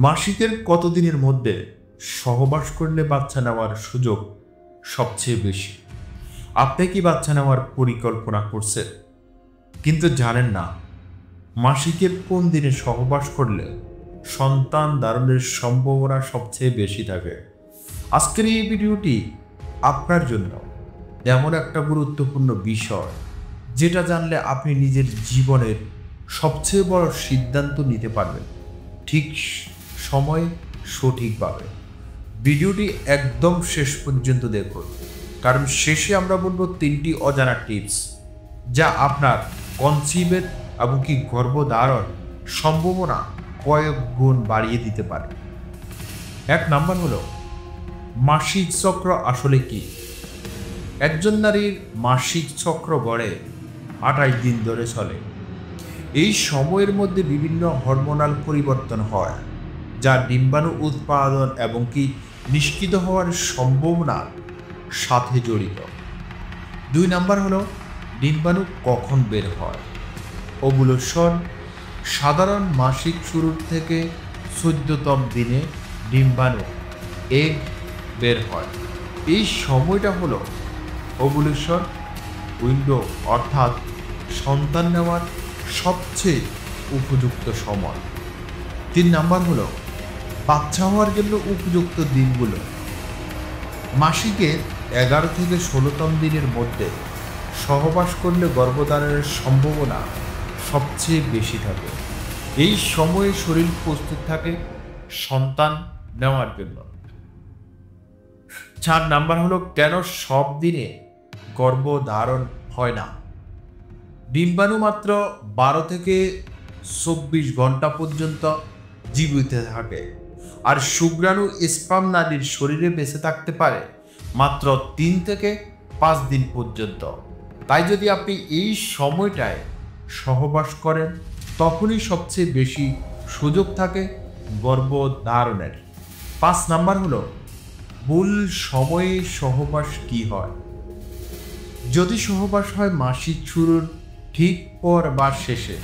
মাসিকের কতদিনের মধ্যে সহবাস করলে বাচ্চা নেওয়ার সুযোগ সবচেয়ে বেশি? আপনি কি বাচ্চা নেওয়ার পরিকল্পনা করছেন কিন্তু জানেন না মাসিকের কোন দিনে সহবাস করলে সন্তান ধারণের সম্ভাবনা সবচেয়ে বেশি থাকে? আজকের এই ভিডিওটি আপনার জন্য এমন একটা গুরুত্বপূর্ণ বিষয় যেটা জানলে আপনি নিজের জীবনের সবচেয়ে বড় সিদ্ধান্ত নিতে পারবেন ঠিক সময়ে সঠিকভাবে। ভিডিওটি একদম শেষ পর্যন্ত দেখুন, কারণ শেষে আমরা বলবো 3টি অজানা টিপস যা আপনার কনসিভের এমনকি গর্ভধারণ সম্ভাবনা কয়েক গুণ বাড়িয়ে দিতে পারে। 1 নাম্বার হলো মাসিক চক্র আসলে কি? একজন নারীর মাসিক চক্র গড়ে 28 দিন ধরে চলে। এই সময়ের মধ্যে বিভিন্ন হরমোনাল পরিবর্তন হয় যা ডিম্বাণু উৎপাদন এবং কি নিষ্ক্রিয় হওয়ার সম্ভাবনার সাথে জড়িত। 2 নাম্বার হলো ডিম্বাণু কখন বের হয়? ওভুলেশন সাধারণ মাসিক শুরুর থেকে 14তম দিনে ডিম্বাণু এগ বের হয়। এই সময়টা হলো ওভুলেশন উইন্ডো, অর্থাৎ সন্তান নেওয়ার সবচেয়ে উপযুক্ত সময়। 3 নাম্বার হলো বাচ্চা হওয়ার জন্য উপযুক্ত দিনগুলো। মাসিকের 11 থেকে 16তম দিনের মধ্যে সহবাস করলে গর্ভধারণের সম্ভাবনা সবচেয়ে বেশি থাকে। এই সময়ে শরীর প্রস্তুত থাকে সন্তান নেওয়ার জন্য। 4 নাম্বার হলো কেন সব দিনে গর্ভধারণ হয় না? ডিম্বাণু মাত্র 12 থেকে 24 ঘন্টা পর্যন্ত জীবিত থাকে, আর শুক্রাণু স্পার্ম নালীর শরীরে বেঁচে থাকতে পারে মাত্র 3 থেকে 5 দিন পর্যন্ত। তাই যদি আপনি এই সময়টায় সহবাস করেন তখনই সবচেয়ে বেশি সুযোগ থাকে গর্ভধারণের। 5 নাম্বার হলো ভুল সময়ে সহবাস কি হয়? যদি সহবাস হয় মাসিক শুরুর ঠিক পর বা শেষে,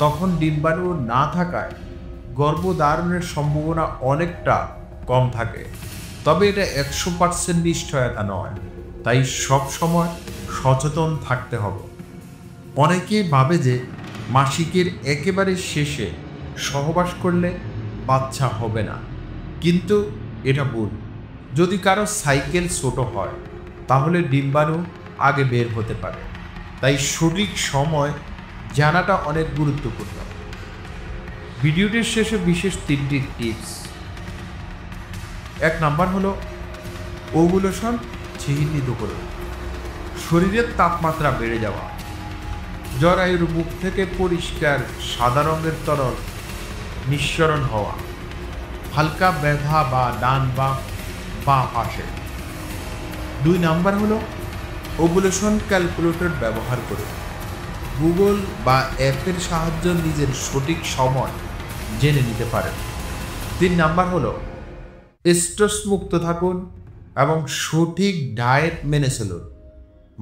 তখন ডিম্বাণু না থাকায় গর্ভধারণের সম্ভাবনা অনেকটা কম থাকে। তবে এটা 100% নিশ্চয়তা নয়, তাই সব সময় সচেতন থাকতে হবে। অনেকেই ভাবে যে মাসিকের একেবারে শেষে সহবাস করলে বাচ্চা হবে না, কিন্তু এটা ভুল। যদি কারো সাইকেল ছোট হয় তাহলে ডিম্বাণু আগে বের হতে পারে, তাই সঠিক সময় জানাটা অনেক গুরুত্বপূর্ণ। ভিডিওটির শেষে বিশেষ 3টি টিপস। 1 নাম্বার হলো ওভুলেশন চিহ্নিত করুন। শরীরের তাপমাত্রা বেড়ে যাওয়া, জরায়ুর মুখ থেকে পরিষ্কার সাদা রঙের তরল নিঃসরণ হওয়া, হালকা ব্যথা বা ডান বা বাঁ পাশে। 2 নাম্বার হলো ওভুলেশন ক্যালকুলেটর ব্যবহার করুন। গুগল বা অ্যাপের সাহায্যে নিজের সঠিক সময় জেনে নিতে পারেন। 3 নাম্বার হলো স্ট্রেস মুক্ত থাকুন এবং সঠিক ডায়েট মেনে চলুন।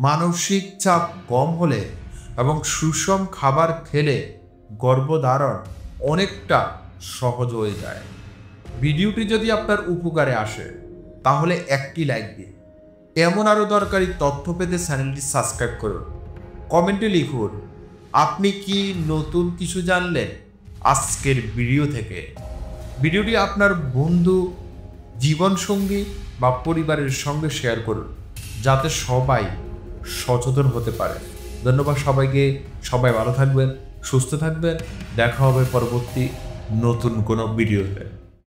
মানসিক চাপ কম হলে এবং সুষম খাবার খেলে গর্ভধারণ অনেকটা সহজ হয়ে যায়। ভিডিওটি যদি আপনার উপকারে আসে তাহলে একটি লাইক দিন। এমন আরও দরকারি তথ্য পেতে চ্যানেলটি সাবস্ক্রাইব করুন। কমেন্টে লিখুন আপনি কি নতুন কিছু জানলেন আজকের ভিডিও থেকে। ভিডিওটি আপনার বন্ধু, জীবনসঙ্গী বা পরিবারের সঙ্গে শেয়ার করুন যাতে সবাই সচেতন হতে পারে। ধন্যবাদ সবাইকে। সবাই ভালো থাকবেন, সুস্থ থাকবেন। দেখা হবে পরবর্তী নতুন কোনো ভিডিওতে।